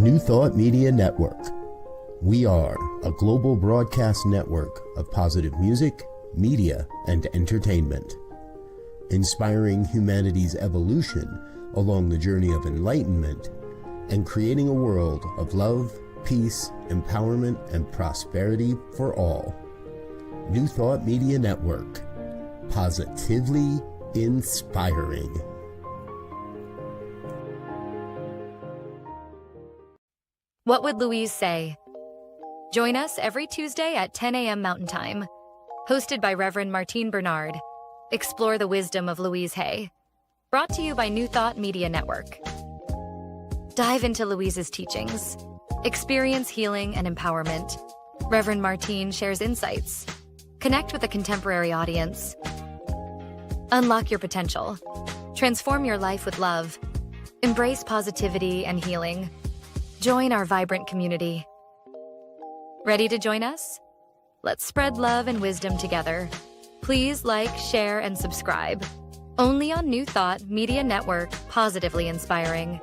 New Thought Media Network. We are a global broadcast network of positive music, media, and entertainment, inspiring humanity's evolution along the journey of enlightenment and creating a world of love, peace, empowerment, and prosperity for all. New Thought Media Network. Positively inspiring. What Would Louise Say? Join us every Tuesday at 10 a.m. Mountain Time. Hosted by Reverend Martine Bernard. Explore the wisdom of Louise Hay. Brought to you by New Thought Media Network. Dive into Louise's teachings. Experience healing and empowerment. Reverend Martine shares insights. Connect with a contemporary audience. Unlock your potential. Transform your life with love. Embrace positivity and healing. Join our vibrant community. Ready to join us? Let's spread love and wisdom together. Please like, share, and subscribe. Only on New Thought Media Network, positively inspiring.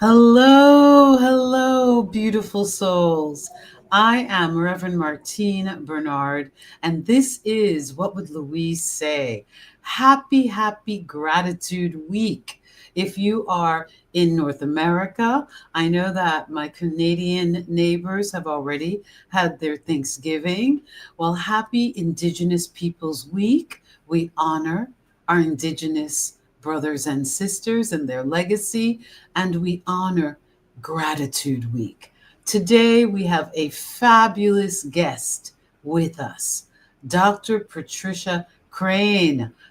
Hello, beautiful souls. I am Reverend Martine Bernard, and this is What Would Louise Say? Happy Gratitude Week. If you are in North America, I know that my Canadian neighbors have already had their Thanksgiving. Well, happy Indigenous Peoples Week. We honor our Indigenous brothers and sisters and their legacy, and we honor Gratitude Week. Today, we have a fabulous guest with us, Dr. Patricia Cr,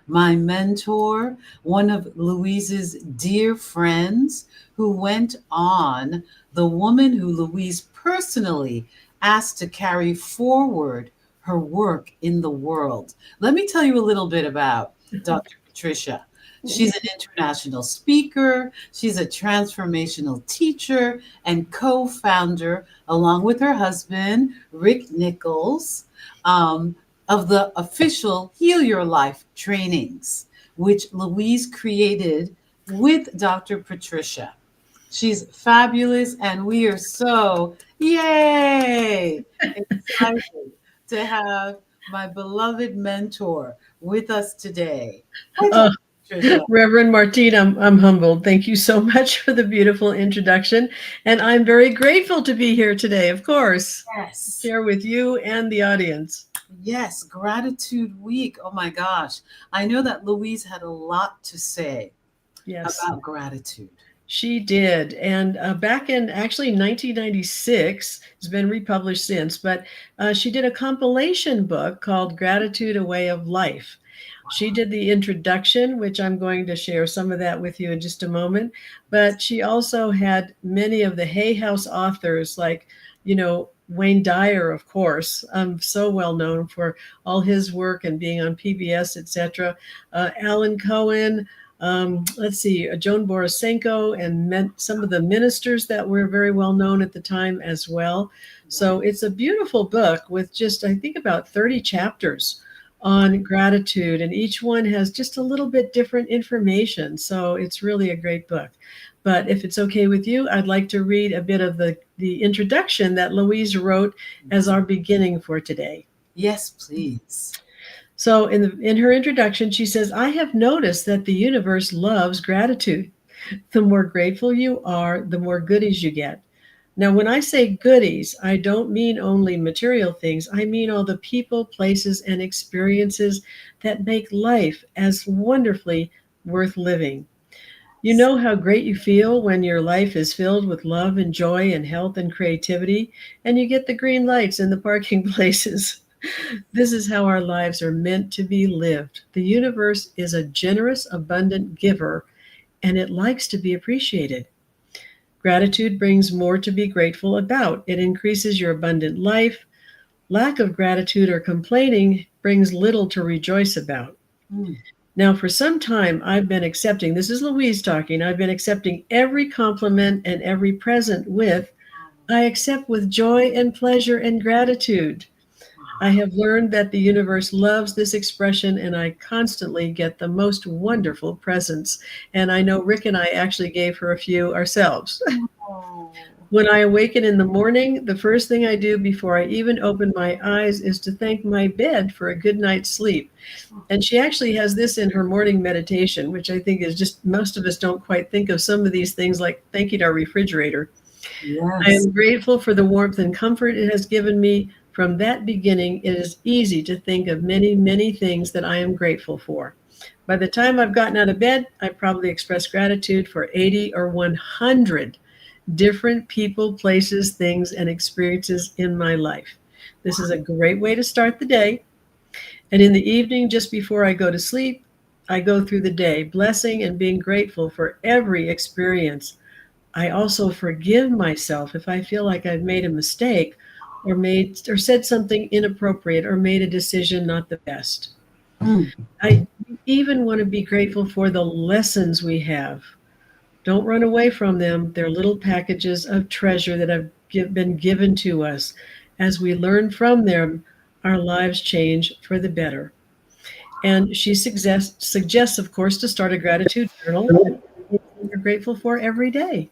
my mentor, one of Louise's dear friends who went on, the woman who Louise personally asked to carry forward her work in the world. Let me tell you a little bit about Dr. Patricia. She's an international speaker. She's a transformational teacher and co-founder, along with her husband, Rick Nichols, of the official Heal Your Life trainings, which Louise created with Dr. Patricia. She's fabulous, and we are so, yay, excited to have my beloved mentor with us today. Reverend Martine, I'm humbled. Thank you so much for the beautiful introduction. And I'm very grateful to be here today, of course. Yes. Share with you and the audience. Yes, Gratitude Week. Oh my gosh. I know that Louise had a lot to say about gratitude. She did. And back in actually 1996, it's been republished since, but she did a compilation book called Gratitude, a Way of Life. She did the introduction, which I'm going to share some of that with you in just a moment. But she also had many of the Hay House authors, like, Wayne Dyer, of course, so well known for all his work and being on PBS, etc. Alan Cohen, Joan Borisenko, and some of the ministers that were very well known at the time as well. So it's a beautiful book with just, I think, about 30 chapters on gratitude, and each one has just a little bit different information. So it's really a great book. But if it's okay with you, I'd like to read a bit of the introduction that Louise wrote as our beginning for today. Yes, please. So in her introduction, she says, I have noticed that the universe loves gratitude. The more grateful you are, the more goodies you get. Now, when I say goodies, I don't mean only material things. I mean all the people, places, and experiences that make life as wonderfully worth living. You know how great you feel when your life is filled with love and joy and health and creativity, and you get the green lights in the parking places. This is how our lives are meant to be lived. The universe is a generous, abundant giver, and it likes to be appreciated. Gratitude brings more to be grateful about. It increases your abundant life. Lack of gratitude or complaining brings little to rejoice about. Now, for some time, I've been accepting, this is Louise talking, I've been accepting every compliment and every present with, I accept with joy and pleasure and gratitude. I have learned that the universe loves this expression, and I constantly get the most wonderful presents. And I know Rick and I actually gave her a few ourselves. Oh. When I awaken in the morning, the first thing I do before I even open my eyes is to thank my bed for a good night's sleep. And she actually has this in her morning meditation, which I think is just most of us don't quite think of some of these things, like thanking our refrigerator. I Yes. am grateful for the warmth and comfort it has given me. From that beginning, it is easy to think of many, many things that I am grateful for. By the time I've gotten out of bed, I probably expressed gratitude for 80 or 100 different people, places, things, and experiences in my life. This is a great way to start the day. And in the evening, just before I go to sleep, I go through the day, blessing and being grateful for every experience. I also forgive myself if I feel like I've made a mistake or said something inappropriate or made a decision not the best. Mm. I even want to be grateful for the lessons we have. Don't run away from them. They're little packages of treasure that have been given to us. As we learn from them, our lives change for the better. And she suggests, of course, to start a gratitude journal and you're grateful for every day.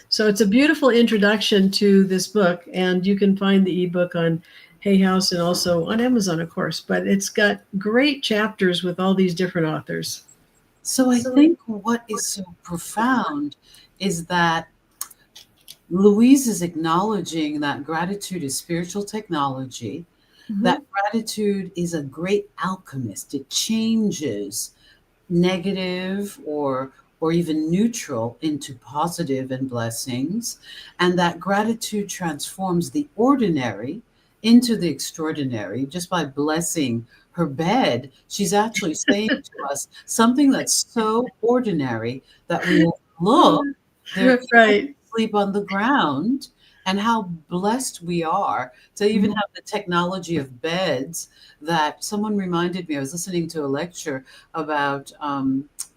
So it's a beautiful introduction to this book, and you can find the ebook on Hay House and also on Amazon, of course. But it's got great chapters with all these different authors. So I think what is so profound is that Louise is acknowledging that gratitude is spiritual technology, Mhm. that gratitude is a great alchemist. It changes negative or even neutral into positive and blessings, and that gratitude transforms the ordinary into the extraordinary just by blessing her bed. She's actually saying to us something that's so ordinary that we overlook. There are people who Right. sleep on the ground, and how blessed we are to even Mhm. have the technology of beds. That someone reminded me, I was listening to a lecture about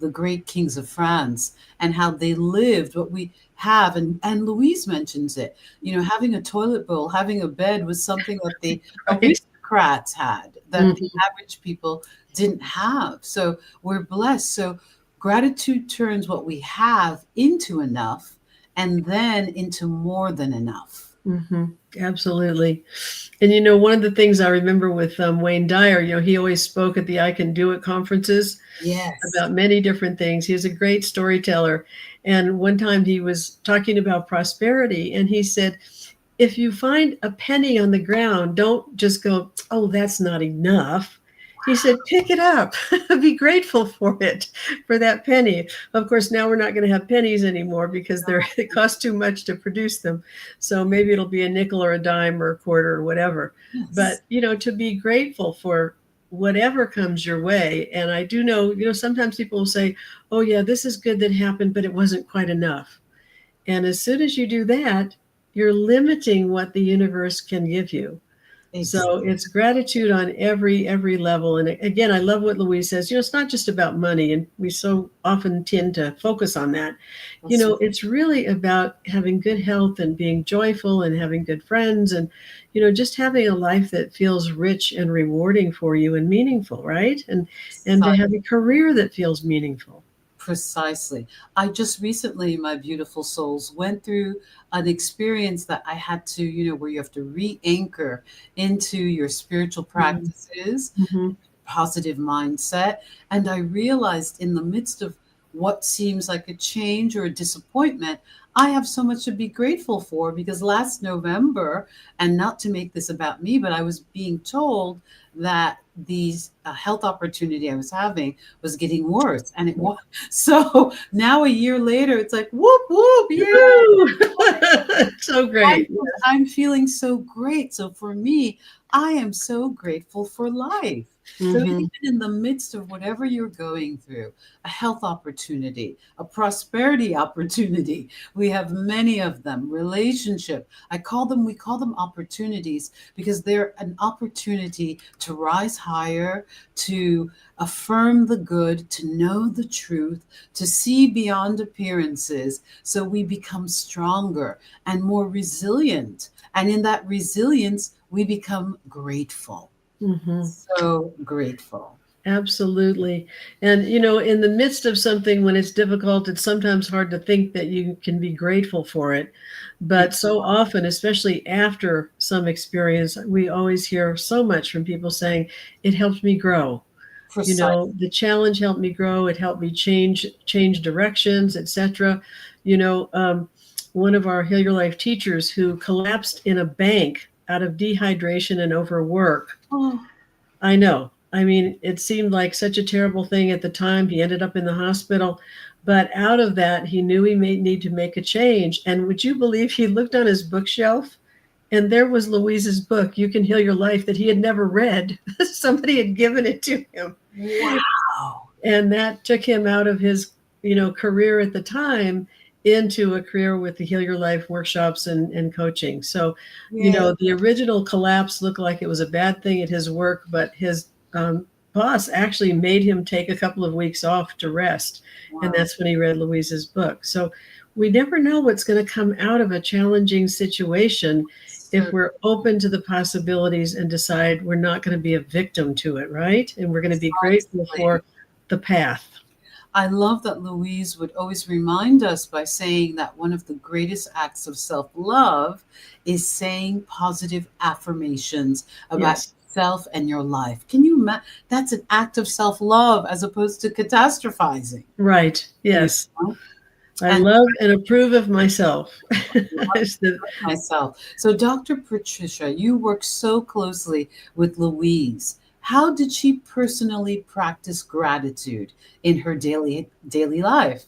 the great kings of France and how they lived what we have. And Louise mentions it. You know, having a toilet bowl, having a bed was something that the Right. aristocrats had, that the Mhm. average people didn't have. So we're blessed. So gratitude turns what we have into enough and then into more than enough. Mhm. Absolutely. And one of the things I remember with Wayne Dyer, he always spoke at the I Can Do It conferences Yes. about many different things. He was a great storyteller. And one time he was talking about prosperity, and he said, if you find a penny on the ground, don't just go, oh, that's not enough. He said, pick it up, be grateful for it, for that penny. Of course, now we're not going to have pennies anymore because it costs too much to produce them. So maybe it'll be a nickel or a dime or a quarter or whatever. Yes. But, to be grateful for whatever comes your way. And I do know, sometimes people will say, oh, yeah, this is good that happened, but it wasn't quite enough. And as soon as you do that, you're limiting what the universe can give you. So Exactly. it's gratitude on every level. And again, I love what Louise says. It's not just about money, and we so often tend to focus on that. That's right. It's really about having good health and being joyful and having good friends and just having a life that feels rich and rewarding for you and meaningful, right? And to have a career that feels meaningful. Precisely. I just recently, my beautiful souls, went through an experience that I had to, where you have to re anchor into your spiritual practices, Mm-hmm. positive mindset. And I realized in the midst of what seems like a change or a disappointment, I have so much to be grateful for because last November, and not to make this about me, but I was being told that these health opportunity I was having was getting worse. And it was. So now a year later, it's like, whoop, whoop, yeah. Woo! So I'm, great. I'm feeling so great. So for me, I am so grateful for life. So Mm-hmm. even in the midst of whatever you're going through, a health opportunity, a prosperity opportunity, we have many of them, relationship. We call them opportunities because they're an opportunity to rise higher, to affirm the good, to know the truth, to see beyond appearances. So we become stronger and more resilient. And in that resilience, we become grateful. Mm-hmm. So grateful. Absolutely. And, in the midst of something, when it's difficult, it's sometimes hard to think that you can be grateful for it. But so often, especially after some experience, we always hear so much from people saying, it helped me grow. Precise. The challenge helped me grow. It helped me change directions, etc. One of our Heal Your Life teachers who collapsed in a bank out of dehydration and overwork. Oh, I know. I mean, it seemed like such a terrible thing at the time. He ended up in the hospital. But out of that, he knew he may need to make a change. And would you believe he looked on his bookshelf and there was Louise's book, You Can Heal Your Life, that he had never read. Somebody had given it to him. wow. And that took him out of his, career at the time into a career with the Heal Your Life workshops and coaching. So, Yeah. the original collapse looked like it was a bad thing at his work, but his boss actually made him take a couple of weeks off to rest. Wow. And that's when he read Louise's book. So we never know what's going to come out of a challenging situation if we're open to the possibilities and decide we're not going to be a victim to it, right? And we're going to be grateful for the path. I love that Louise would always remind us by saying that one of the greatest acts of self-love is saying positive affirmations about yourself and your life. Can you that's an act of self-love as opposed to catastrophizing. Right. Yes. I love and approve of myself. So Dr. Patricia, you work so closely with Louise. How did she personally practice gratitude in her daily life?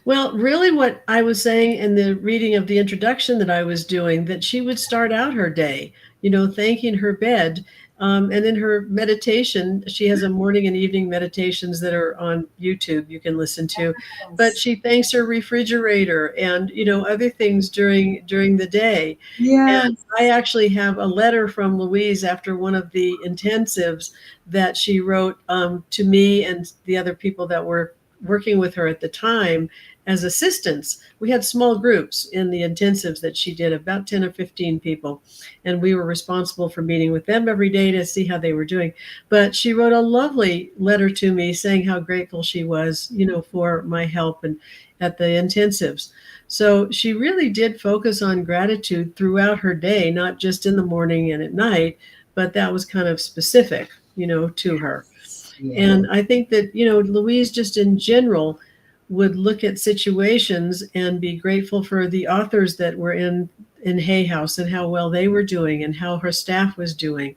Well, really what I was saying in the reading of the introduction that I was doing, that she would start out her day, thanking her bed. And in her meditation, she has a morning and evening meditations that are on YouTube you can listen to. But she thanks her refrigerator and, other things during the day. Yeah. And I actually have a letter from Louise after one of the intensives that she wrote to me and the other people that were working with her at the time as assistants. We had small groups in the intensives that she did, about 10 or 15 people. And we were responsible for meeting with them every day to see how they were doing. But she wrote a lovely letter to me saying how grateful she was, for my help and at the intensives. So she really did focus on gratitude throughout her day, not just in the morning and at night, but that was kind of specific, to her. Yeah. And I think that, Louise just in general would look at situations and be grateful for the authors that were in Hay House and how well they were doing and how her staff was doing.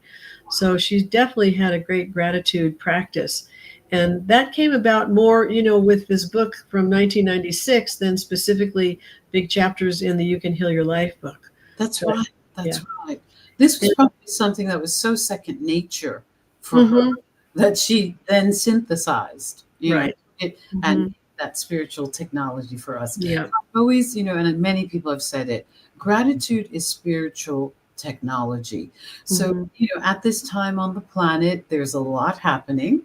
So she definitely had a great gratitude practice. And that came about more, with this book from 1996 than specifically big chapters in the You Can Heal Your Life book. That's right. That's right. This was probably something that was so second nature for her that she then synthesized, and that spiritual technology for us. Yeah. Always, and many people have said it, gratitude is spiritual technology. So, at this time on the planet, there's a lot happening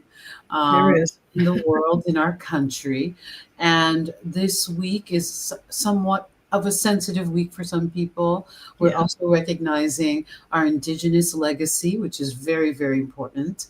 there is. in the world, in our country. And this week is somewhat of a sensitive week for some people. We're also recognizing our Indigenous legacy, which is very, very important.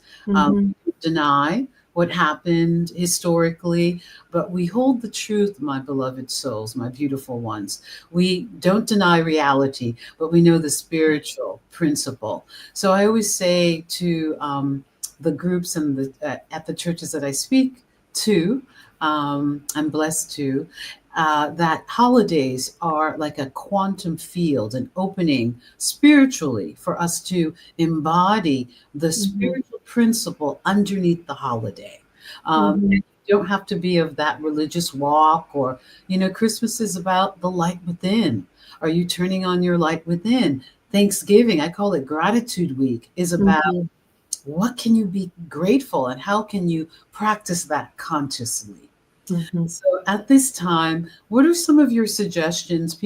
Deny what happened historically, but we hold the truth, my beloved souls, my beautiful ones. We don't deny reality, but we know the spiritual principle. So I always say to the groups and at the churches that I speak to, I'm blessed to, that holidays are like a quantum field, an opening spiritually for us to embody the spiritual principle underneath the holiday. You don't have to be of that religious walk or, Christmas is about the light within. Are you turning on your light within? Thanksgiving, I call it Gratitude Week, is about what can you be grateful and how can you practice that consciously? So at this time, what are some of your suggestions?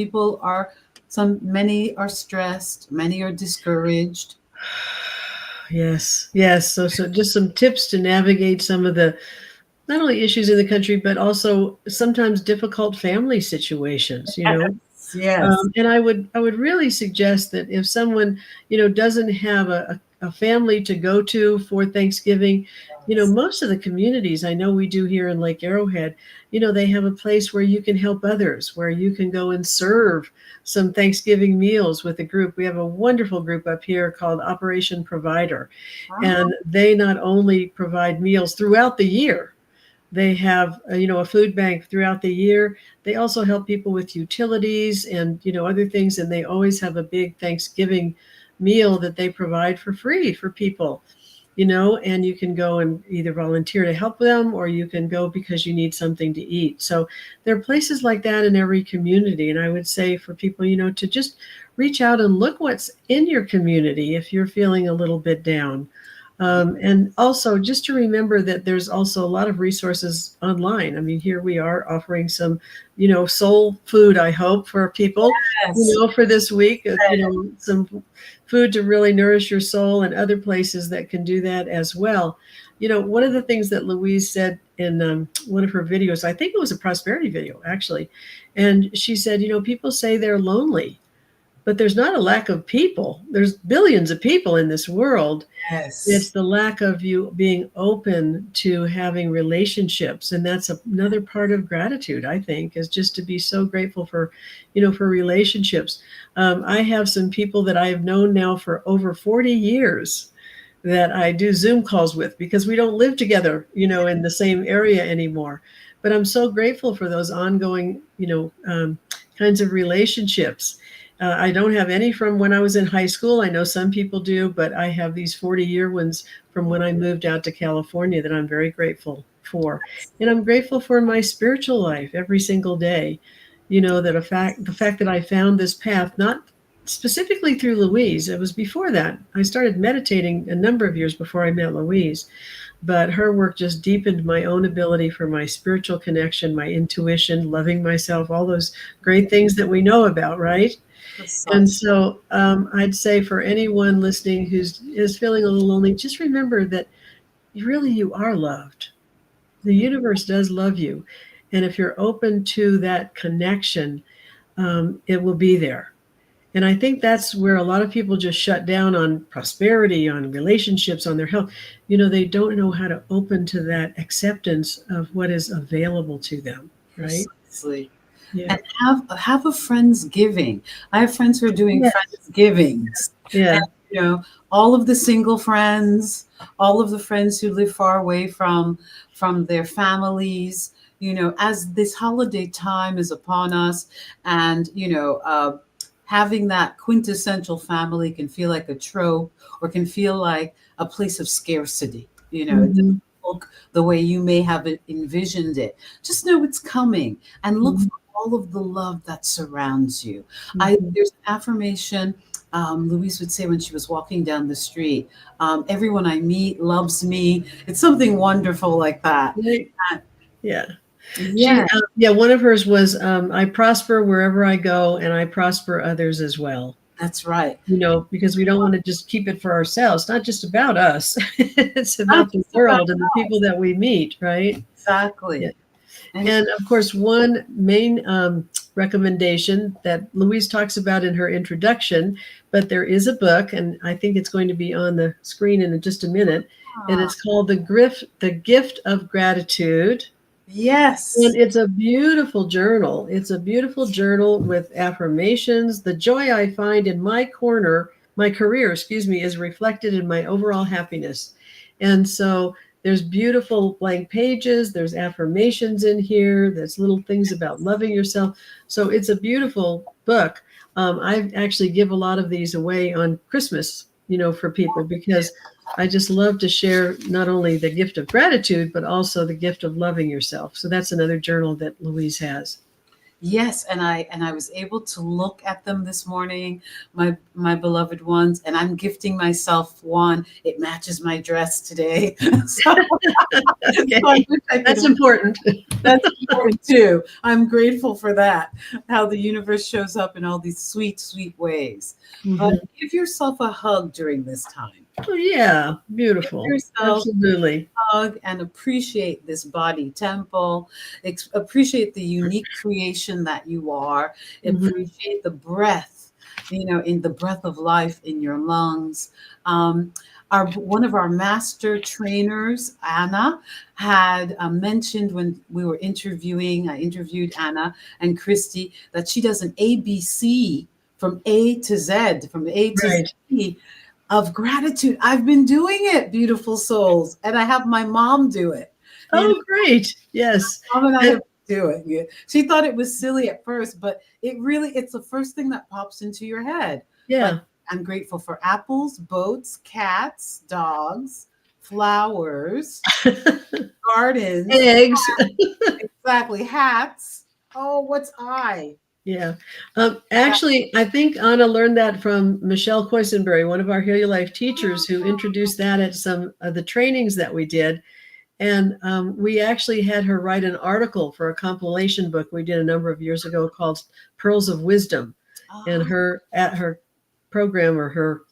Many are stressed, many are discouraged. Yes. So just some tips to navigate some of the, not only issues in the country, but also sometimes difficult family situations, Yes. And I would really suggest that if someone, doesn't have a family to go to for Thanksgiving, most of the communities, I know we do here in Lake Arrowhead, they have a place where you can help others, where you can go and serve some Thanksgiving meals with a group. We have a wonderful group up here called Operation Provider, and they not only provide meals throughout the year, they have, a food bank throughout the year. They also help people with utilities and, other things. And they always have a big Thanksgiving meal that they provide for free for people, and you can go and either volunteer to help them, or you can go because you need something to eat. So there are places like that in every community. And I would say for people, to just reach out and look what's in your community if you're feeling a little bit down. And also just to remember that there's also a lot of resources online. I mean, here we are offering some, soul food, I hope, for people, Yes. for this week, some food to really nourish your soul, and other places that can do that as well. One of the things that Louise said in one of her videos, I think it was a prosperity video, actually, and she said, people say they're lonely, but there's not a lack of people. There's billions of people in this world. Yes. It's the lack of you being open to having relationships. And that's another part of gratitude, I think, is just to be so grateful for, for relationships. I have some people that I have known now for over 40 years that I do Zoom calls with, because we don't live together, in the same area anymore. But I'm so grateful for those ongoing, kinds of relationships. I don't have any from when I was in high school. I know some people do, but I have these 40-year ones from when I moved out to California that I'm very grateful for. And I'm grateful for my spiritual life every single day. That the fact that I found this path, not specifically through Louise. It was before that. I started meditating a number of years before I met Louise. But her work just deepened my own ability for my spiritual connection, my intuition, loving myself, all those great things that we know about, right? And so I'd say for anyone listening is feeling a little lonely, just remember that you are loved. The universe does love you. And if you're open to that connection, it will be there. And I think that's where a lot of people just shut down on prosperity, on relationships, on their health. They don't know how to open to that acceptance of what is available to them, right? Precisely. Yeah. And have a Friendsgiving. I have friends who are doing Friendsgivings. Yeah. And, all of the single friends, all of the friends who live far away from their families, as this holiday time is upon us, and having that quintessential family can feel like a trope, or can feel like a place of scarcity. It doesn't look the way you may have envisioned it. Just know it's coming, and look for all of the love that surrounds you. There's an affirmation Louise would say when she was walking down the street. Everyone I meet loves me. It's something wonderful like that. Yeah. Yeah. One of hers was, I prosper wherever I go, and I prosper others as well. That's right. Because we don't want to just keep it for ourselves. It's not just about us. It's about the world and the people that we meet, right? Exactly. Yeah. And of course, one main recommendation that Louise talks about in her introduction, but there is a book, and I think it's going to be on the screen in just a minute, and it's called The Gift of Gratitude. Yes. And it's a beautiful journal. It's a beautiful journal with affirmations. The joy I find in my career, is reflected in my overall happiness. And so there's beautiful blank pages. There's affirmations in here. There's little things about loving yourself. So it's a beautiful book. I actually give a lot of these away on Christmas, for people, because I just love to share not only the gift of gratitude, but also the gift of loving yourself. So that's another journal that Louise has. Yes, and I was able to look at them this morning, my beloved ones, and I'm gifting myself one. It matches my dress today. Okay. That's important. That's important too. I'm grateful for that, how the universe shows up in all these sweet, sweet ways. But give yourself a hug during this time. Oh, yeah. Beautiful. Yourself Absolutely. hug and appreciate this body temple. Appreciate the unique creation that you are. Mhm. Appreciate the breath, in the breath of life in your lungs. One of our master trainers, Anna, had mentioned when we were interviewing. I interviewed Anna and Christy that she does an ABC from A to Z, from A to Right. Z of gratitude. I've been doing it, beautiful souls, and I have my mom do it. You know, Oh, great. Yes. Mom and I And have to do it. Yeah. She thought it was silly at first, but it's the first thing that pops into your head. Like, yeah. I'm grateful for apples, boats, cats, dogs, flowers, gardens, Eggs. exactly, hats. Oh, what's I? Yeah. Actually, I think Anna learned that from Michelle Coisenberry, one of our Heal Your Life teachers, who introduced that at some of the trainings that we did. And we actually had her write an article for a compilation book we did a number of years ago called Pearls of Wisdom. And Oh, her program, or her,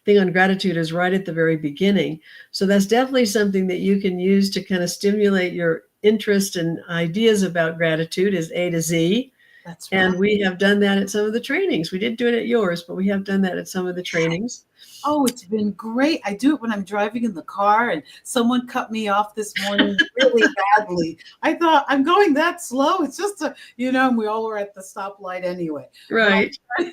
thing on gratitude, is right at the very beginning. So that's definitely something that you can use to kind of stimulate your interest and ideas about gratitude, is A to Z. that's right. And we have done that at some of the trainings. We did do it at yours, but we have done that at some of the trainings. Oh, it's been great. I do it when I'm driving in the car, and someone cut me off this morning really badly. I thought, I'm going that slow. It's just and we all were at the stoplight anyway. But Right. I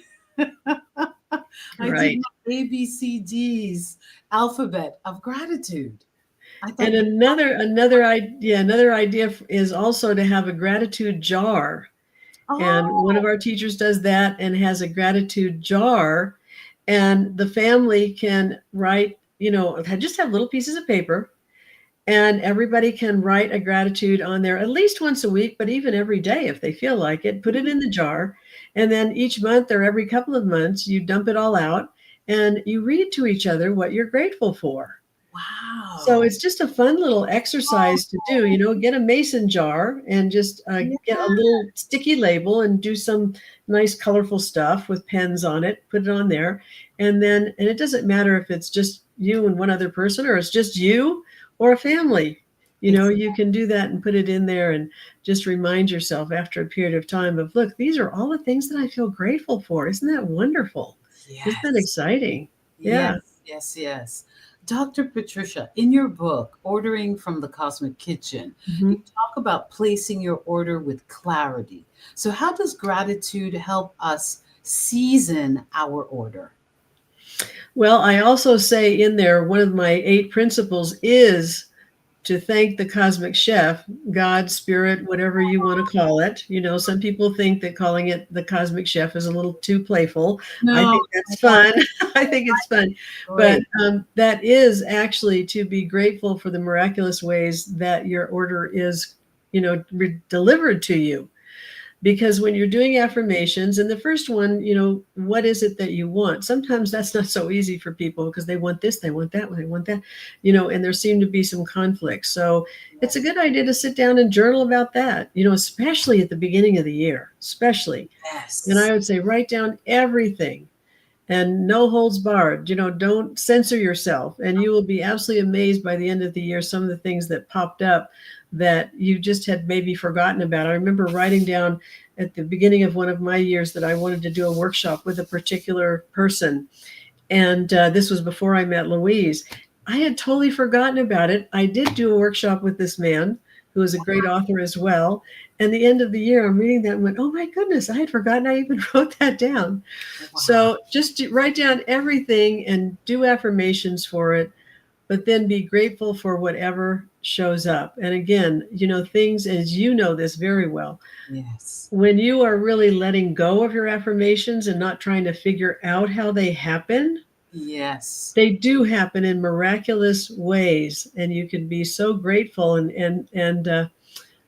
did Right. my ABCDs alphabet of gratitude. I thought, And another idea is also to have a gratitude jar. And one of oh, our teachers does that and has a gratitude jar, and the family can write, just have little pieces of paper, and everybody can write a gratitude on there at least once a week, but even every day if they feel like it. Put it in the jar, and then each month or every couple of months you dump it all out and you read to each other what you're grateful for. So wow. it's just a fun little exercise to do. Get a mason jar and just Yeah. get a little sticky label and do some nice colorful stuff with pens on it, put it on there. And it doesn't matter if it's just you and one other person, or it's just you or a family. You can do that and put it in there and just remind yourself after a period of time of, look, these are all the things that I feel grateful for. Isn't that wonderful? Isn't that Yes. exciting? Yes, Yeah. yes, yes. Dr. Patricia, in your book, Ordering from the Cosmic Kitchen, you Mhm. talk about placing your order with clarity. So, how does gratitude help us season our order? Well, I also say in there, one of my 8 principles is to thank the cosmic chef, God, spirit, whatever you want to call it. Some people think that calling it the cosmic chef is a little too playful. I No, think that's no, fun. I think it's fun. But great. that is actually to be grateful for the miraculous ways that your order is, delivered to you. Because when you're doing affirmations, and the first one, what is it that you want? Sometimes that's not so easy for people because they want this, they want that, they want that, and there seem to be some conflicts. So it's a Yes, good idea to sit down and journal about that, especially at the beginning of the year, especially. And yes, I would say write down everything, and no holds barred. Don't censor yourself, and you will be absolutely amazed by the end of the year some of the things that popped up that you just had maybe forgotten about. I remember writing down at the beginning of one of my years that I wanted to do a workshop with a particular person, and this was before I met Louise. I had totally forgotten about it. I did do a workshop with this man who is a great author as well. And the end of the year, I'm reading that and went, oh my goodness, I had forgotten I even wrote that down. wow. So just write down everything and do affirmations for it, but then be grateful for whatever shows up. And again, things, as you know this very well, Yes, when you are really letting go of your affirmations and not trying to figure out how they happen, yes, they do happen in miraculous ways. And you can be so grateful and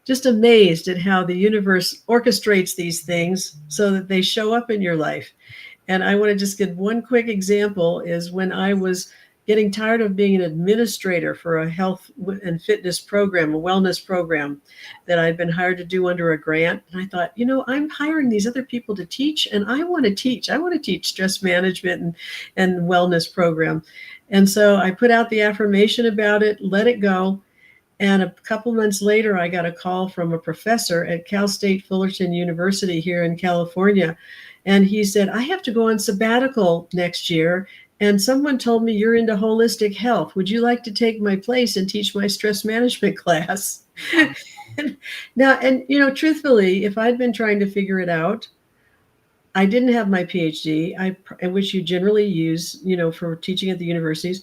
just amazed at how the universe orchestrates these things so that they show up in your life. And I want to just give one quick example is when I was getting tired of being an administrator for a health and fitness program, a wellness program that I'd been hired to do under a grant. And I thought, I'm hiring these other people to teach, and I want to teach. I want to teach stress management and wellness program. And so I put out the affirmation about it, let it go. And a couple months later, I got a call from a professor at Cal State Fullerton University here in California. And he said, I have to go on sabbatical next year. And someone told me you're into holistic health. Would you like to take my place and teach my stress management class? Now, and truthfully, if I'd been trying to figure it out, I didn't have my Ph.D., which you generally use, for teaching at the universities.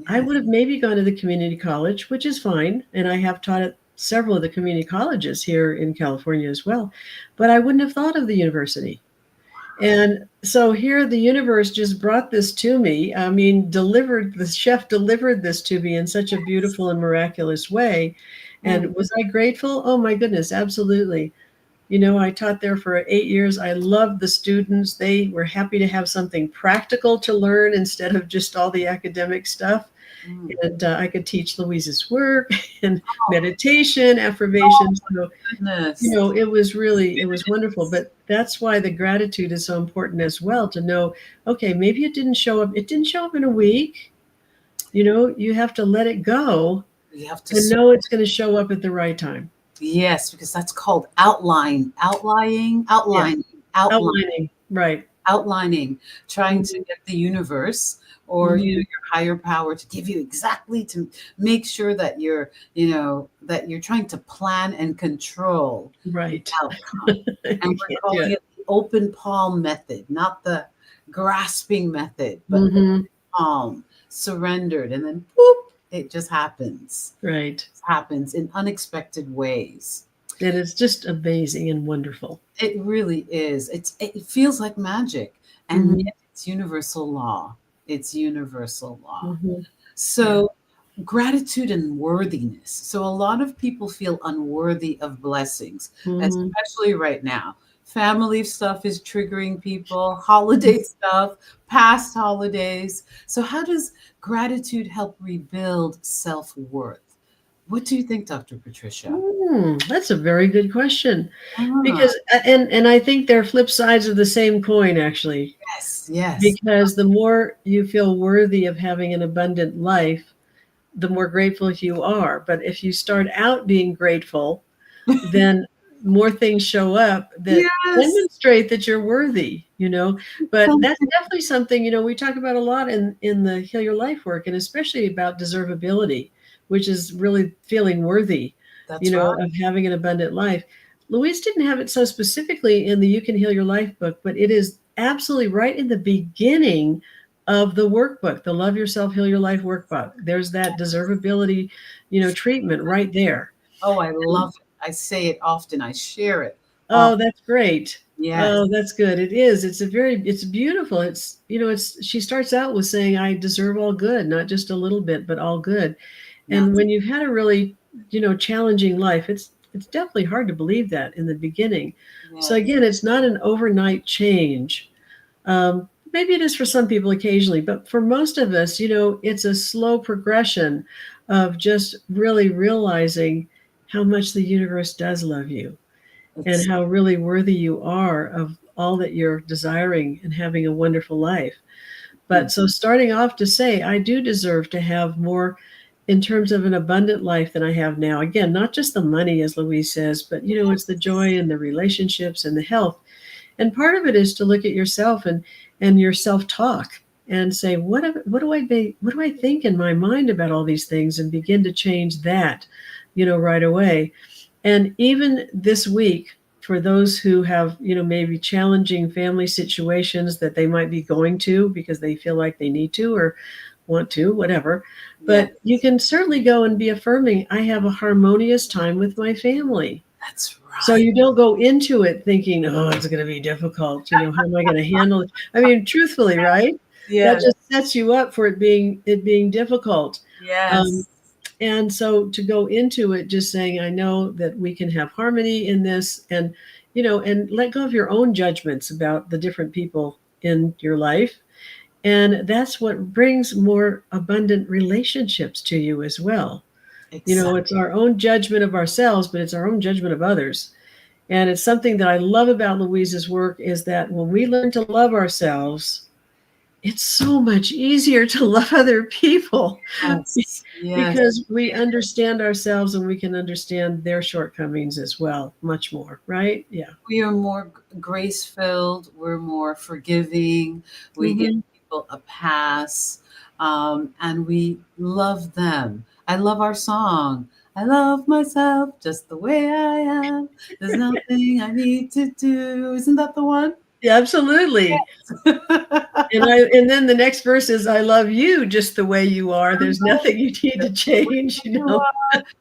I would have maybe gone to the community college, which is fine. And I have taught at several of the community colleges here in California as well. But I wouldn't have thought of the university. And so here the universe just brought this to me. I mean, the chef delivered this to me in such a beautiful and miraculous way. And was I grateful? Oh, my goodness, absolutely. I taught there for 8 years. I loved the students. They were happy to have something practical to learn instead of just all the academic stuff. And I could teach Louise's work and meditation, affirmations. It was wonderful. But that's why the gratitude is so important as well, to know, okay, maybe it didn't show up. It didn't show up in a week. You have to let it go. You have to know it's going to show up at the right time. Yes, because that's called outlining, right. Outlining, trying to get the universe or your higher power to give you exactly, to make sure that you're trying to plan and control right the outcome. And we're calling it the open palm method, not the grasping method, but the palm, surrendered, and then boop, it just happens. Right. It happens in unexpected ways. And it's just amazing and wonderful. It really is. It feels like magic. And yet it's universal law. It's universal law. So gratitude and worthiness. So a lot of people feel unworthy of blessings, especially right now. Family stuff is triggering people, holiday stuff, past holidays. So how does gratitude help rebuild self-worth? What do you think, Dr. Patricia? That's a very good question. Because, and I think they're flip sides of the same coin, actually. Yes. Because the more you feel worthy of having an abundant life, the more grateful you are. But if you start out being grateful, then more things show up that demonstrate that you're worthy, but that's definitely something, we talk about a lot in the Heal Your Life work, and especially about deservability, which is really feeling worthy, of having an abundant life. Louise didn't have it so specifically in the You Can Heal Your Life book, but it is absolutely right in the beginning of the workbook, the Love Yourself, Heal Your Life workbook. There's that deservability, treatment right there. Oh, I love it. I say it often. I share it. Oh, that's great. Yes. Oh, that's good. It is. It's beautiful. She starts out with saying, I deserve all good, not just a little bit, but all good. And when you've had a really, challenging life, it's definitely hard to believe that in the beginning. Yes. So again, it's not an overnight change. Maybe it is for some people occasionally, but for most of us, it's a slow progression of just really realizing how much the universe does love you and how really worthy you are of all that you're desiring and having a wonderful life. But so starting off to say, I do deserve to have more in terms of an abundant life than I have now. Again, not just the money, as Louise says, but, it's the joy and the relationships and the health. And part of it is to look at yourself and your self-talk and say, what do I think in my mind about all these things, and begin to change that, right away. And even this week, for those who have, maybe challenging family situations that they might be going to because they feel like they need to or want to, whatever. But you can certainly go and be affirming, I have a harmonious time with my family. That's right. So you don't go into it thinking, oh, it's going to be difficult. How am I going to handle it? I mean, truthfully, right? Yeah. That just sets you up for it being difficult. Yes. And so to go into it just saying, I know that we can have harmony in this, and, and let go of your own judgments about the different people in your life. And that's what brings more abundant relationships to you as well. Exactly. It's our own judgment of ourselves, but it's our own judgment of others. And it's something that I love about Louise's work is that when we learn to love ourselves, it's so much easier to love other people Yes, yes. because we understand ourselves and we can understand their shortcomings as well, much more, right? Yeah. We are more grace filled. We're more forgiving. We give Mm-hmm. people a pass, and we love them. I love our song. I love myself just the way I am. There's nothing I need to do. Isn't that the one? Yeah, absolutely. And then the next verse is, I love you just the way you are. There's nothing you need to change, you know.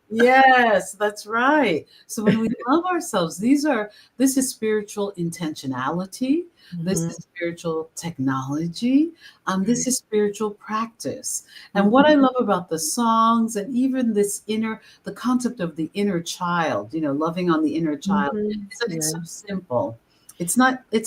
Yes, that's right. So when we love ourselves, this is spiritual intentionality. This Mhm. is spiritual technology. This Right. is spiritual practice. And what Mhm. I love about the songs and even the concept of the inner child, loving on the inner child, Mhm. is that it's Yeah. so simple. It's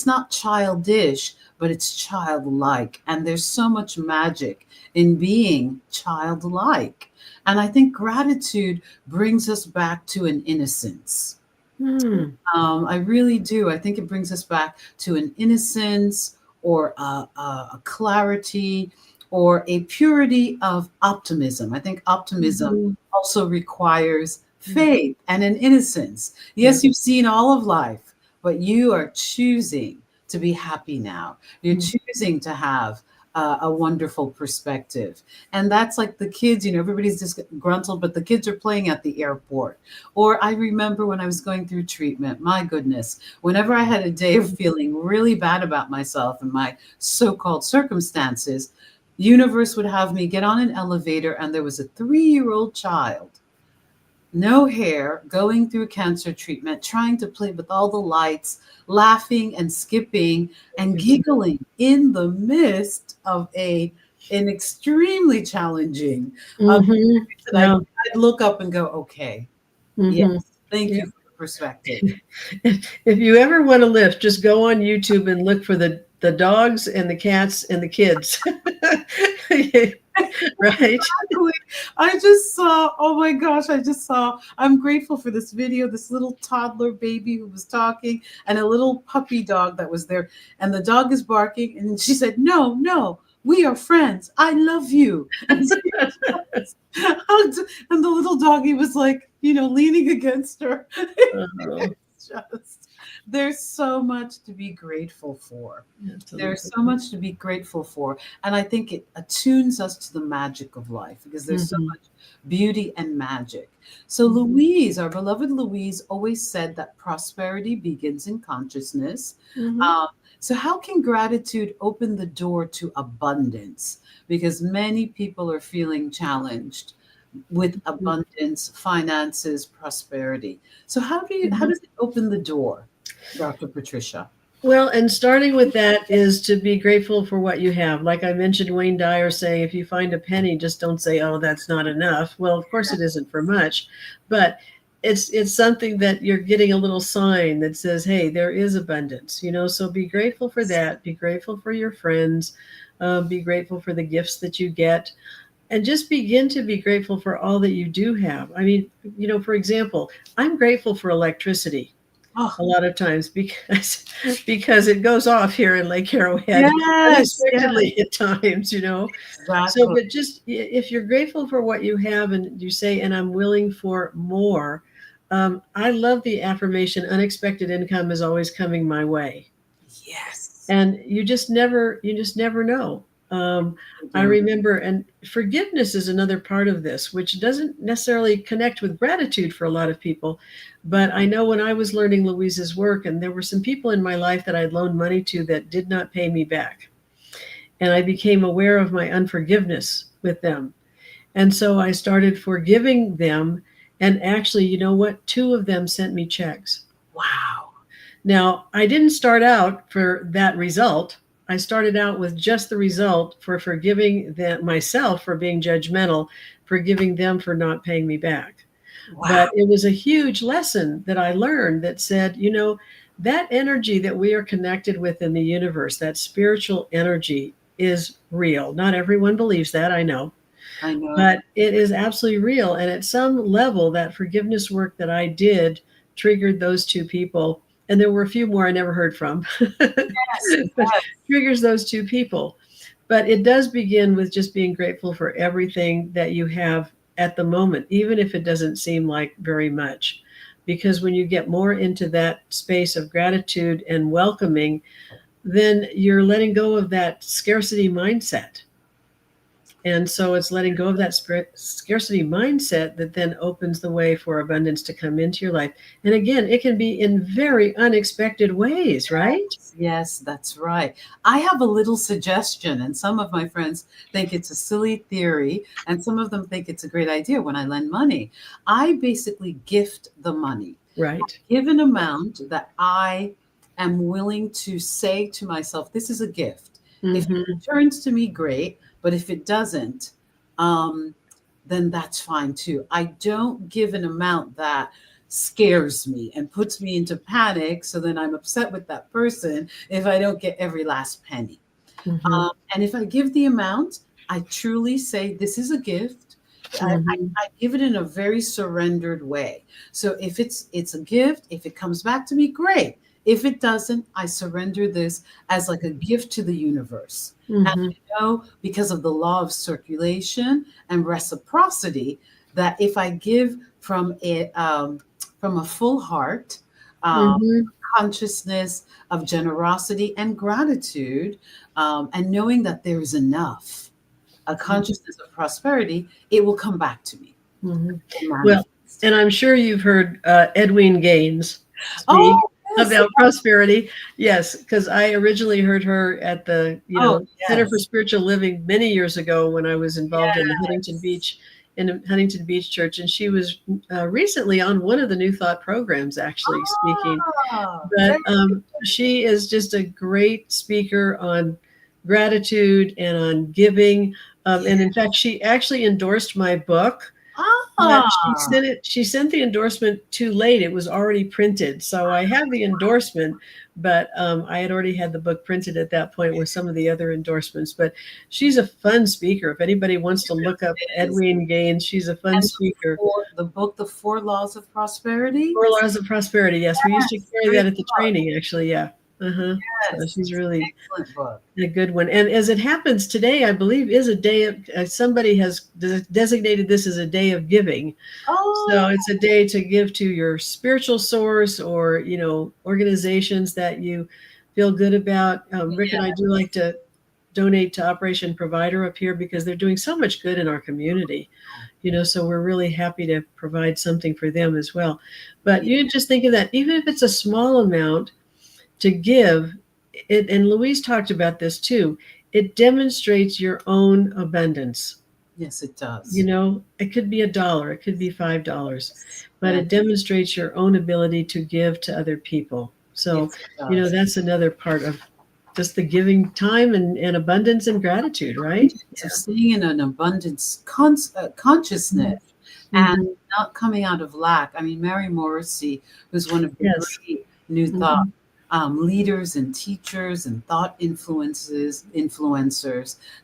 not childish, but it's childlike. And there's so much magic in being childlike. And I think gratitude brings us back to an innocence. Hmm. I really do. I think it brings us back to an innocence or a clarity or a purity of optimism. I think optimism Mhm. also requires Yeah. faith and an innocence. Yeah. Yes, you've seen all of life, but you are choosing to be happy now. You're Mm. choosing to have a wonderful perspective. And that's like the kids, everybody's just gruntled, but the kids are playing at the airport. Or I remember when I was going through treatment, my goodness, whenever I had a day of feeling really bad about myself and my so-called circumstances, universe would have me get on an elevator and there was a 3-year-old child, no hair, going through cancer treatment, trying to play with all the lights, laughing and skipping and giggling in the midst of an extremely challenging Mhm. that Yeah. I'd look up and go, okay, yes, Mhm. thank Yeah. you for the perspective. If you ever want to lift, just go on YouTube and look for the dogs and the cats and the kids. Right? Exactly. I just saw, oh my gosh, I'm grateful for this video, this little toddler baby who was talking and a little puppy dog that was there. And the dog is barking. And she said, no, no, we are friends. I love you. And she just hugged, and the little doggy was like, leaning against her. Oh, It's just, there's so much to be grateful for. There's absolutely. so much to be grateful for. And I think it attunes us to the magic of life because there's so Mhm. much beauty and magic. So, Mhm. Louise, our beloved Louise, always said that prosperity begins in consciousness. Mhm. Um, so, how can gratitude open the door to abundance? Because many people are feeling challenged with Mhm. abundance, finances, prosperity. So, how Mhm. does it open the door, Dr. Patricia? Well, and starting with that is to be grateful for what you have. Like I mentioned, Wayne Dyer saying, if you find a penny, just don't say, "Oh, that's not enough." Well, of course it isn't for much, but it's something that you're getting a little sign that says, "Hey, there is abundance." So be grateful for that. Be grateful for your friends. Be grateful for the gifts that you get, and just begin to be grateful for all that you do have. I mean, for example, I'm grateful for electricity Oh, a lot of times because it goes off here in Lake Arrowhead yes, yes, unexpectedly at times. So, exactly. but just if you're grateful for what you have and you say, and I'm willing for more, I love the affirmation, unexpected income is always coming my way. Yes, And you just never know. we I do. remember, and forgiveness is another part of this, which doesn't necessarily connect with gratitude for a lot of people. But I know when I was learning Louise's work, and there were some people in my life that I'd loaned money to that did not pay me back. And I became aware of my unforgiveness with them. And so I started forgiving them. And actually, you know what? Two of them sent me checks. Wow. Now, I didn't start out for that result. I started out with just the result for forgiving them, myself for being judgmental, forgiving them for not paying me back. Wow. But it was a huge lesson that I learned that said, that energy that we are connected with in the universe, that spiritual energy is real. Not everyone believes that, I know, I know. but it is absolutely real. And at some level, that forgiveness work that I did triggered those two people. And there were a few more I never heard from. Yes, But yes. triggers those two people. But it does begin with just being grateful for everything that you have at the moment, even if it doesn't seem like very much. Because when you get more into that space of gratitude and welcoming, then you're letting go of that scarcity mindset. And so it's letting go of that scarcity mindset that then opens the way for abundance to come into your life. And again, it can be in very unexpected ways, right? Yes, that's right. I have a little suggestion, and some of my friends think it's a silly theory, and some of them think it's a great idea when I lend money. I basically gift the money. Right. Give an amount that I am willing to say to myself, this is a gift. If it returns to me, great. But if it doesn't, then that's fine too. I don't give an amount that scares me and puts me into panic. So then I'm upset with that person if I don't get every last penny. And if I give the amount, I truly say, this is a gift. I give it in a very surrendered way. So if it's a gift, if it comes back to me, great. If it doesn't, I surrender this as like a gift to the universe. And I know, because of the law of circulation and reciprocity, that if I give from a full heart, consciousness of generosity and gratitude, and knowing that there is enough, a consciousness of prosperity, it will come back to me. Well, and I'm sure you've heard Edwene Gaines speak about prosperity. Yes, because I originally heard her at the Center for Spiritual Living many years ago when I was involved in the Huntington Beach Church, and she was recently on one of the New Thought programs, actually speaking. But she is just a great speaker on gratitude and on giving. And in fact, she actually endorsed my book. But she sent the endorsement too late. It was already printed. So I have the endorsement, but I had already had the book printed at that point with some of the other endorsements. But she's a fun speaker. If anybody wants to look up Edwene Gaines, she's a fun speaker. The book, The 4 Laws of Prosperity? 4 Laws of Prosperity, yes. We used to carry that at the training, actually, yeah. So she's really a good one. And as it happens, today, I believe, is a day of, somebody has designated this as a day of giving. So it's a day to give to your spiritual source or, organizations that you feel good about. Rick and I do like to donate to Operation Provider up here because they're doing so much good in our community. So we're really happy to provide something for them as well. But you just think of that, even if it's a small amount, to give it, and Louise talked about this too, it demonstrates your own abundance. Yes, it does. It could be $1, it could be $5, but it demonstrates your own ability to give to other people. So, that's another part of just the giving time and abundance and gratitude, right? So staying in an abundance consciousness and not coming out of lack. I mean, Mary Morrissey, who's one of the great New Thought leaders and teachers and thought influencers,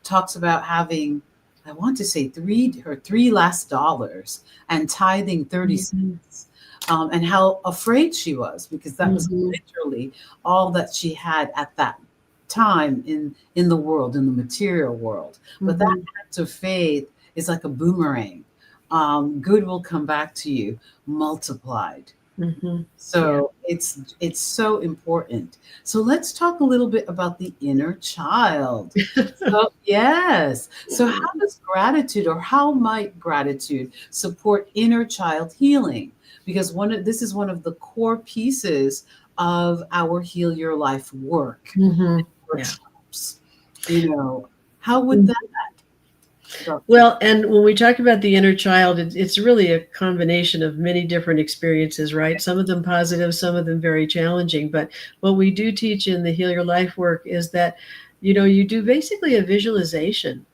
talks about having, I want to say, three last dollars and tithing 30 cents, and how afraid she was because that was literally all that she had at that time in the world, in the material world. But that act of faith is like a boomerang. Good will come back to you multiplied. So it's so important. So let's talk a little bit about the inner child. So how does gratitude, or how might gratitude support inner child healing? Because this is one of the core pieces of our Heal Your Life work. Workshops. How would that? Well, and when we talk about the inner child, it's really a combination of many different experiences, right? Some of them positive, some of them very challenging. But what we do teach in the Heal Your Life work is that, you do basically a visualization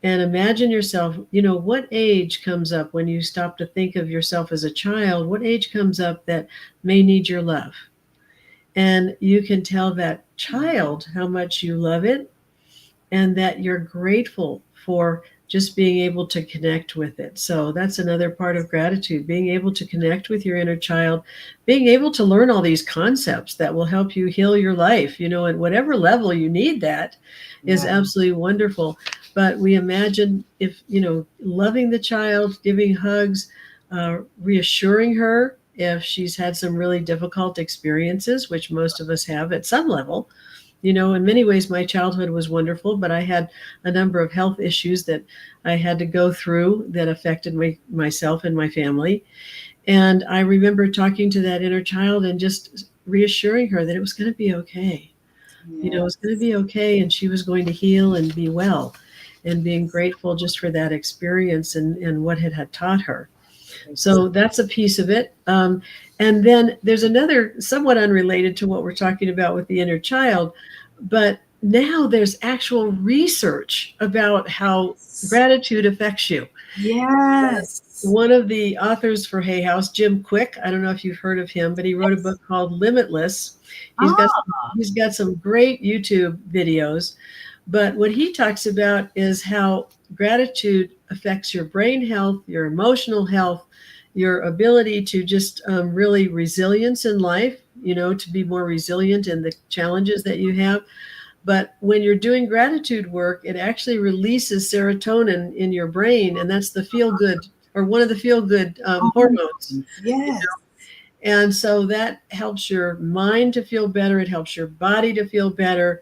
and imagine yourself, what age comes up when you stop to think of yourself as a child? What age comes up that may need your love? And you can tell that child how much you love it and that you're grateful for just being able to connect with it. So that's another part of gratitude, being able to connect with your inner child, being able to learn all these concepts that will help you heal your life, at whatever level you need that is absolutely wonderful. But we imagine if, loving the child, giving hugs, reassuring her if she's had some really difficult experiences, which most of us have at some level. In many ways, my childhood was wonderful, but I had a number of health issues that I had to go through that affected myself and my family. And I remember talking to that inner child and just reassuring her that it was going to be okay. It was going to be okay, and she was going to heal and be well, and being grateful just for that experience and what it had taught her. So that's a piece of it. And then there's another somewhat unrelated to what we're talking about with the inner child, but now there's actual research about how gratitude affects you. Yes. One of the authors for Hay House, Jim Quick, I don't know if you've heard of him, but he wrote a book called Limitless. He's got some great YouTube videos. But what he talks about is how gratitude affects your brain health, your emotional health, your ability to just really resilience in life, to be more resilient in the challenges that you have. But when you're doing gratitude work, it actually releases serotonin in your brain, and that's the feel-good, or one of the feel-good hormones. Yes. And so that helps your mind to feel better. It helps your body to feel better.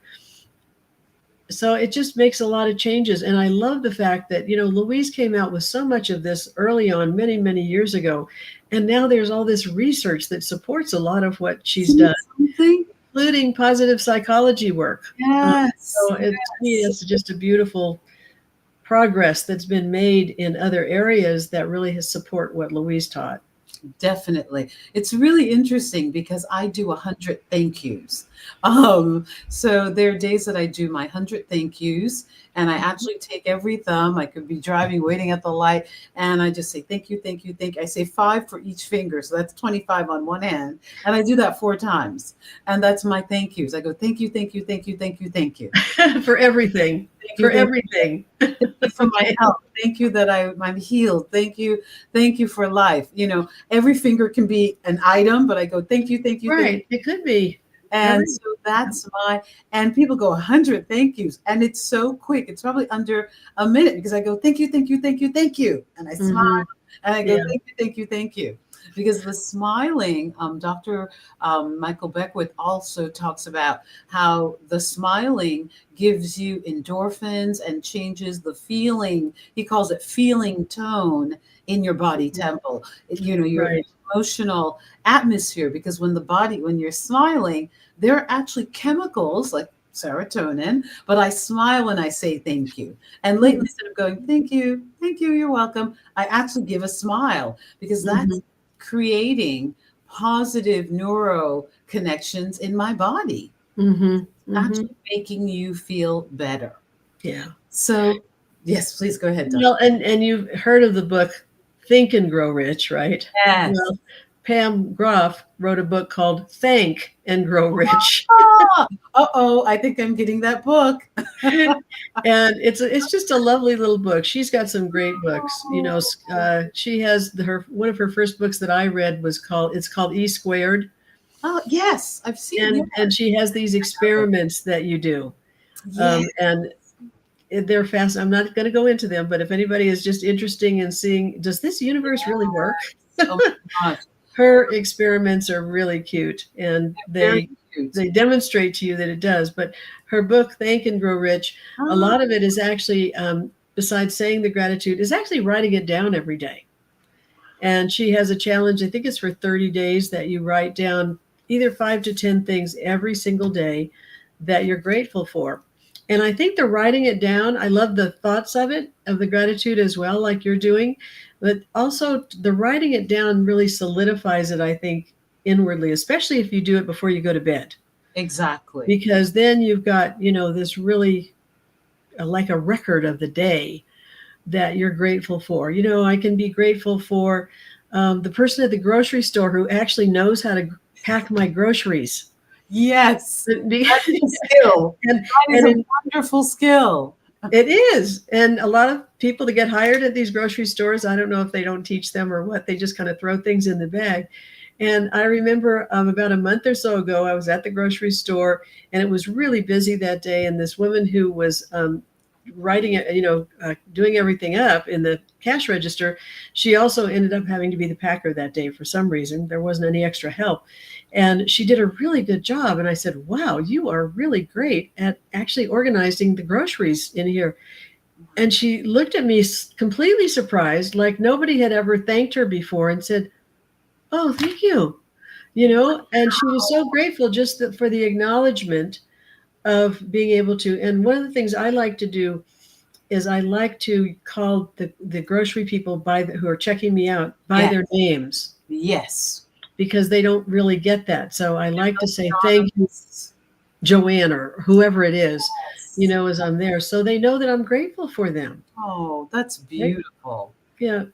So it just makes a lot of changes. And I love the fact that, Louise came out with so much of this early on, many, many years ago. And now there's all this research that supports a lot of what she's done, including positive psychology work. Yes. So to me, it's just a beautiful progress that's been made in other areas that really support what Louise taught. Definitely. It's really interesting because I do 100 thank yous. So there are days that I do my 100 thank yous, and I actually take every thumb. I could be driving, waiting at the light, and I just say, thank you, thank you, thank you. I say 5 for each finger. So that's 25 on one hand. And I do that 4 times. And that's my thank yous. I go, thank you, thank you, thank you, thank you, thank you. For everything. Everything. For my health. Thank you that I'm healed. Thank you for life. Every finger can be an item, but I go, thank you, thank you. Right. Thank you. It could be. And so that's and people go 100 thank yous. And it's so quick. It's probably under a minute because I go, thank you, thank you, thank you, thank you. And I smile and I go, thank you, thank you, thank you. Because the smiling, Dr. Michael Beckwith also talks about how the smiling gives you endorphins and changes the feeling. He calls it feeling tone in your body temple, your emotional atmosphere. Because when you're smiling, there are actually chemicals like serotonin, but I smile when I say thank you. And lately, instead of going, thank you, you're welcome, I actually give a smile because that's creating positive neuro connections in my body. Actually making you feel better. Yeah. So, yes, please go ahead, Dr. Well, and you've heard of the book Think and Grow Rich, right? Yes. Well, Pam Groff wrote a book called Thank and Grow Rich. I think I'm getting that book. And it's just a lovely little book. She's got some great books. She has one of her first books that I read was called E Squared. Oh, yes, I've seen it. And she has these experiments that you do. Yes. And they're fast. I'm not going to go into them, but if anybody is just interested in seeing, does this universe really work? Oh my gosh. Her experiments are really cute, and they demonstrate to you that it does. But her book, Thank and Grow Rich, a lot of it is actually, besides saying the gratitude, is actually writing it down every day. And she has a challenge, I think it's for 30 days, that you write down either 5 to 10 things every single day that you're grateful for. And I think the writing it down, I love the thoughts of it, of the gratitude as well, like you're doing. But also the writing it down really solidifies it, I think, inwardly, especially if you do it before you go to bed. Exactly. Because then you've got, this really like a record of the day that you're grateful for. I can be grateful for the person at the grocery store who actually knows how to pack my groceries. Yes, that's a skill. That is a wonderful skill. It is. And a lot of people that get hired at these grocery stores, I don't know if they don't teach them or what, they just kind of throw things in the bag. And I remember about a month or so ago, I was at the grocery store and it was really busy that day. And this woman who was writing it, doing everything up in the cash register, she also ended up having to be the packer that day for some reason. There wasn't any extra help. And she did a really good job. And I said, wow, you are really great at actually organizing the groceries in here. And she looked at me completely surprised, like nobody had ever thanked her before, and said, oh, thank you. And she was so grateful just for the acknowledgement of being able to. And one of the things I like to do is I like to call the grocery people who are checking me out by their names. Yes. Because they don't really get that. So I like to say, thank you, Joanne, or whoever it is, as I'm there. So they know that I'm grateful for them. Oh, that's beautiful. Yeah.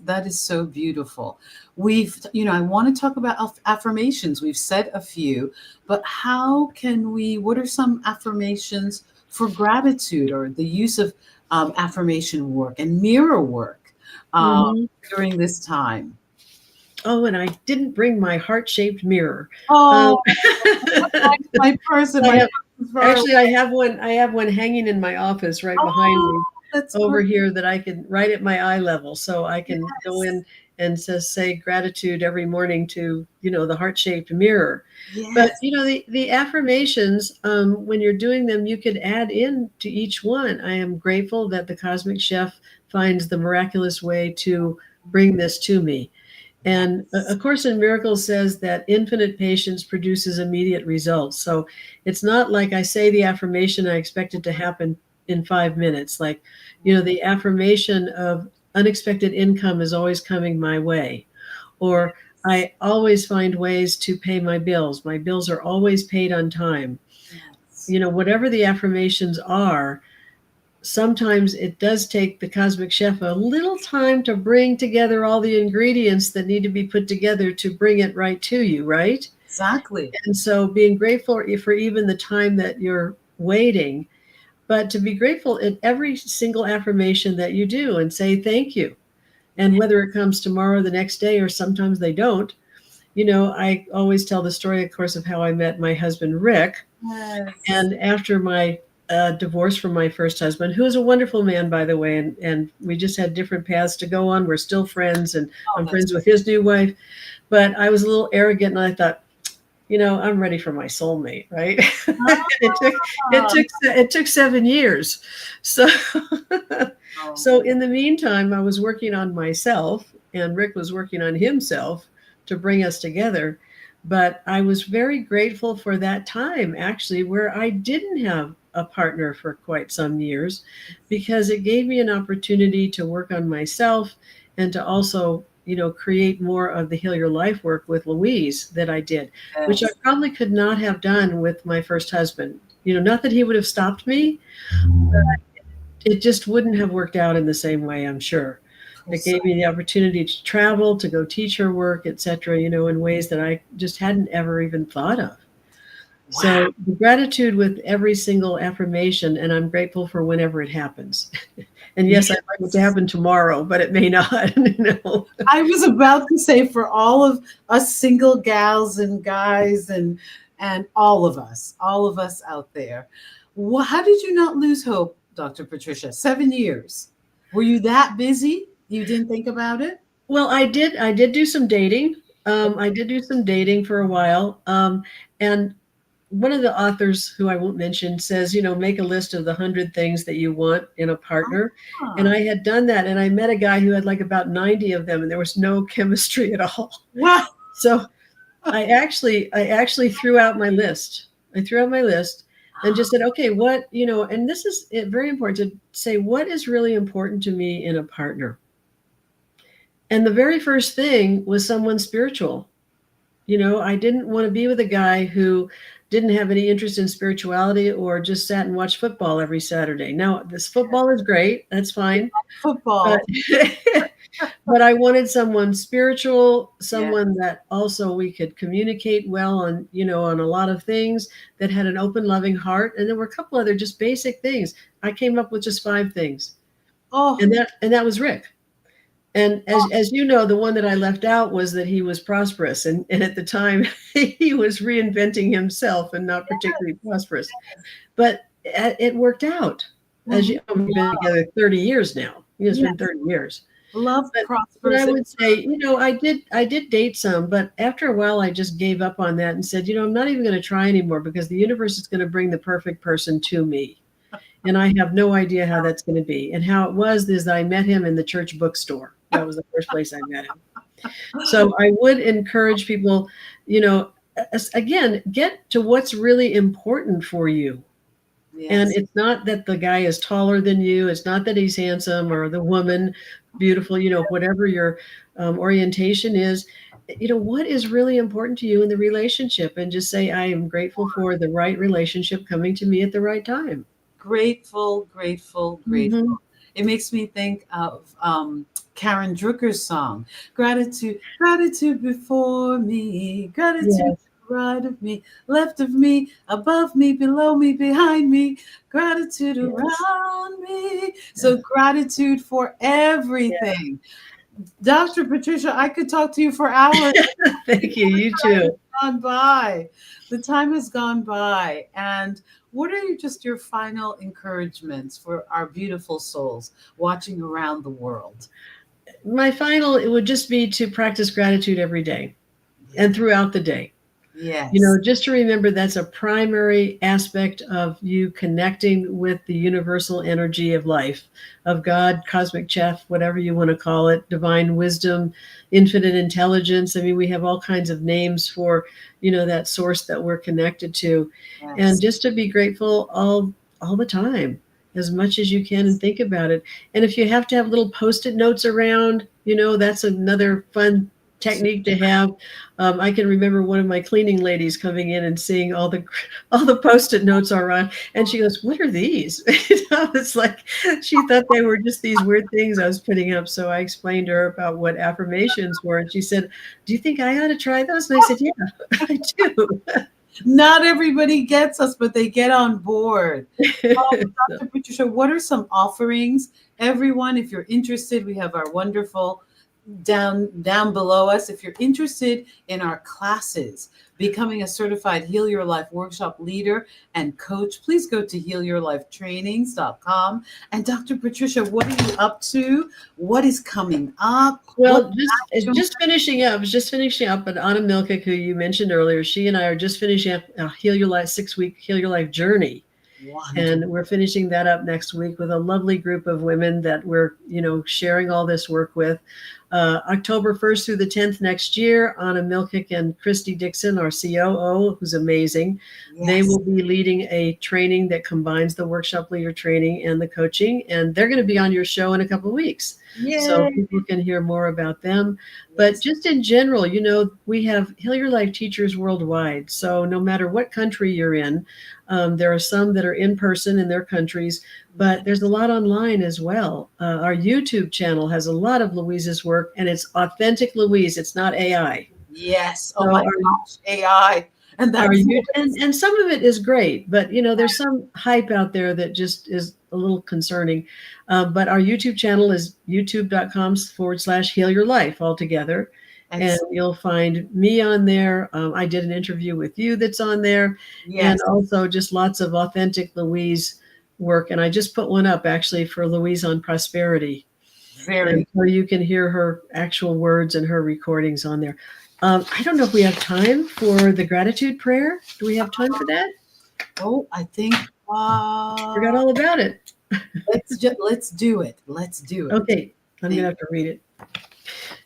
That is so beautiful. I want to talk about affirmations. We've said a few, but what are some affirmations for gratitude, or the use of affirmation work and mirror work during this time? Oh, and I didn't bring my heart-shaped mirror. Oh, my person. Actually, I have one. I have one hanging in my office right behind me. That's over great. here that I can right at my eye level, so I can go in and just say gratitude every morning to the heart-shaped mirror. Yes. But the affirmations, when you're doing them, you could add in to each one. I am grateful that the cosmic chef finds the miraculous way to bring this to me. And A Course in Miracles says that infinite patience produces immediate results. So it's not like I say the affirmation, I expect it to happen in 5 minutes. Like, the affirmation of unexpected income is always coming my way. Or I always find ways to pay my bills. My bills are always paid on time. Whatever the affirmations are, sometimes it does take the cosmic chef a little time to bring together all the ingredients that need to be put together to bring it right to you, right? Exactly. And so being grateful for even the time that you're waiting, but to be grateful at every single affirmation that you do and say thank you. And whether it comes tomorrow, the next day, or sometimes they don't, I always tell the story, of course, of how I met my husband, Rick. Yes. And after my divorce from my first husband, who is a wonderful man, by the way, and we just had different paths to go on. We're still friends, and I'm friends with his new wife. But I was a little arrogant, and I thought, I'm ready for my soulmate, right? It took 7 years. So in the meantime, I was working on myself, and Rick was working on himself to bring us together. But I was very grateful for that time, actually, where I didn't have a partner for quite some years, because it gave me an opportunity to work on myself and to also create more of the Heal Your Life work with Louise that I did, which I probably could not have done with my first husband. Not that he would have stopped me, but it just wouldn't have worked out in the same way, I'm sure. It gave me the opportunity to travel, to go teach her work, etc., in ways that I just hadn't ever even thought of. Wow. So the gratitude with every single affirmation, and I'm grateful for whenever it happens. And yes, I'd like it to happen tomorrow, but it may not. I was about to say, for all of us single gals and guys and all of us out there, how did you not lose hope, Dr. Patricia? 7 years. Were you that busy? You didn't think about it? Well, I did do some dating. I did do some dating for a while. And one of the authors, who I won't mention, says, make a list of the 100 things that you want in a partner. And I had done that. And I met a guy who had like about 90 of them, and there was no chemistry at all. Wow. So I actually threw out my list. I threw out my list and just said, okay, what, and this is very important to say, what is really important to me in a partner? And the very first thing was someone spiritual. I didn't want to be with a guy who didn't have any interest in spirituality or just sat and watched football every Saturday. Now, this football is great. That's fine. Football. But, but I wanted someone spiritual, Yeah. someone that also we could communicate well on, on a lot of things, that had an open, loving heart. And there were a couple other just basic things. I came up with just 5 things. Oh, And that was Rick. And as you know, the one that I left out was that he was prosperous. And at the time, he was reinventing himself and not particularly prosperous. But it worked out. As you know, we've been together 30 years now. It's been 30 years. Love But prosperous. I would say, I did date some, but after a while, I just gave up on that and said, I'm not even going to try anymore, because the universe is going to bring the perfect person to me. And I have no idea how that's going to be. And how it was is I met him in the church bookstore. That was the first place I met him. So I would encourage people, again, get to what's really important for you. Yes. And it's not that the guy is taller than you. It's not that he's handsome or the woman beautiful, whatever your orientation is. What is really important to you in the relationship, and just say, I am grateful for the right relationship coming to me at the right time. Grateful. Mm-hmm. It makes me think of Karen Drucker's song, gratitude before me, gratitude Yes. right of me, left of me, above me, below me, behind me, gratitude around me. So gratitude for everything. Dr. Patricia, I could talk to you for hours. Thank you. You too. The time has gone by. And what are your final encouragements for our beautiful souls watching around the world? My final, it would just be to practice gratitude every day and throughout the day. Yes. Just to remember that's a primary aspect of you connecting with the universal energy of life, of God, cosmic chef, whatever you want to call it, divine wisdom, infinite intelligence. I mean, we have all kinds of names for, that source that we're connected to. Yes. And just to be grateful all the time, as much as you can, and think about it. And if you have to have little Post-it notes around, that's another fun technique to have. I can remember one of my cleaning ladies coming in and seeing all the Post-it notes around, and she goes, "What are these?" It's like she thought they were just these weird things I was putting up. So I explained to her about what affirmations were, and she said, "Do you think I ought to try those?" And I said, "Yeah, I do." Not everybody gets us, but they get on board. Dr. Patricia, what are some offerings? Everyone, if you're interested, we have our wonderful down below us. If you're interested in our classes, becoming a certified Heal Your Life workshop leader and coach, please go to healyourlifetrainings.com. And Dr. Patricia, what are you up to? What is coming up? Well, just finishing up, but Anna Milkick, who you mentioned earlier, she and I are just finishing up a Heal Your Life 6-week Heal Your Life journey. Wonderful. And we're finishing that up next week with a lovely group of women that we're, sharing all this work with. October 1st through the 10th next year, Anna Milkick and Christy Dixon, our COO, who's amazing. Yes. They will be leading a training that combines the workshop leader training and the coaching, and they're going to be on your show in a couple of weeks. Yay. So people can hear more about them. Yes. But just in general, we have Heal Your Life teachers worldwide. So no matter what country you're in, there are some that are in person in their countries, but there's a lot online as well. Our YouTube channel has a lot of Louise's work, and it's authentic Louise. It's not AI. Yes. Oh, so my gosh, AI. And some of it is great, but there's some hype out there that just is a little concerning. But our YouTube channel is youtube.com/Heal Your Life altogether. Excellent. And you'll find me on there. I did an interview with you that's on there. Yes. And also just lots of authentic Louise work. And I just put one up actually for Louise on prosperity. And so you can hear her actual words and her recordings on there. I don't know if we have time for the gratitude prayer. Do we have time for that? Oh, I think forgot all about it. Let's do it. Let's do it. Okay, I'm gonna have to read it.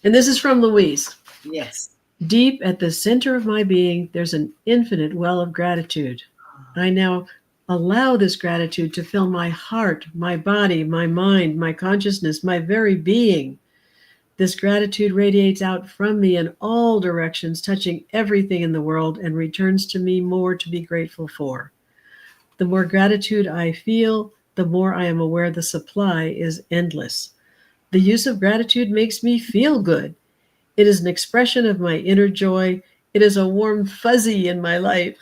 And this is from Louise. Yes. Deep at the center of my being, there's an infinite well of gratitude. I now allow this gratitude to fill my heart, my body, my mind, my consciousness, my very being. This gratitude radiates out from me in all directions, touching everything in the world, and returns to me more to be grateful for. The more gratitude I feel, the more I am aware the supply is endless. The use of gratitude makes me feel good. It is an expression of my inner joy. It is a warm fuzzy in my life.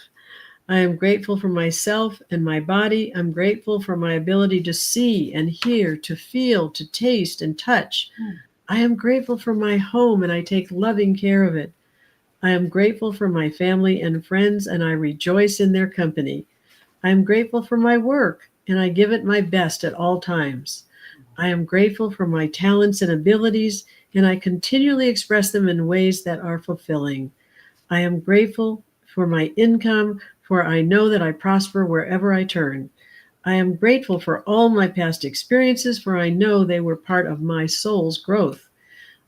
I am grateful for myself and my body. I'm grateful for my ability to see and hear, to feel, to taste and touch. I am grateful for my home, and I take loving care of it. I am grateful for my family and friends, and I rejoice in their company. I am grateful for my work, and I give it my best at all times. I am grateful for my talents and abilities, and I continually express them in ways that are fulfilling. I am grateful for my income, for I know that I prosper wherever I turn. I am grateful for all my past experiences, for I know they were part of my soul's growth.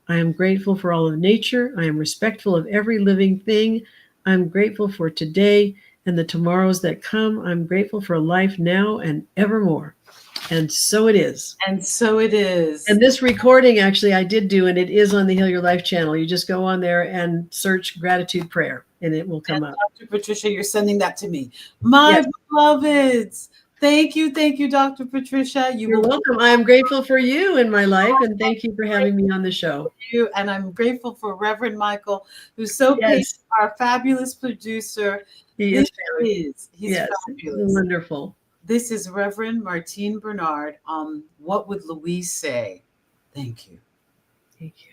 I am grateful for all of nature. I am respectful of every living thing. I'm grateful for today and the tomorrows that come. I'm grateful for life now and evermore. And so it is. And so it is. And this recording, actually, I did do, and it is on the Heal Your Life channel. You just go on there and search gratitude prayer, and it will come up. Dr. Patricia, you're sending that to me. My beloveds. Thank you, Dr. Patricia. You're welcome. I am grateful for you in my life, and thank you for having me on the show. And I'm grateful for Reverend Michael, who's so patient, our fabulous producer. He's fabulous. Wonderful. This is Reverend Martine Bernard on What Would Louise Say? Thank you. Thank you.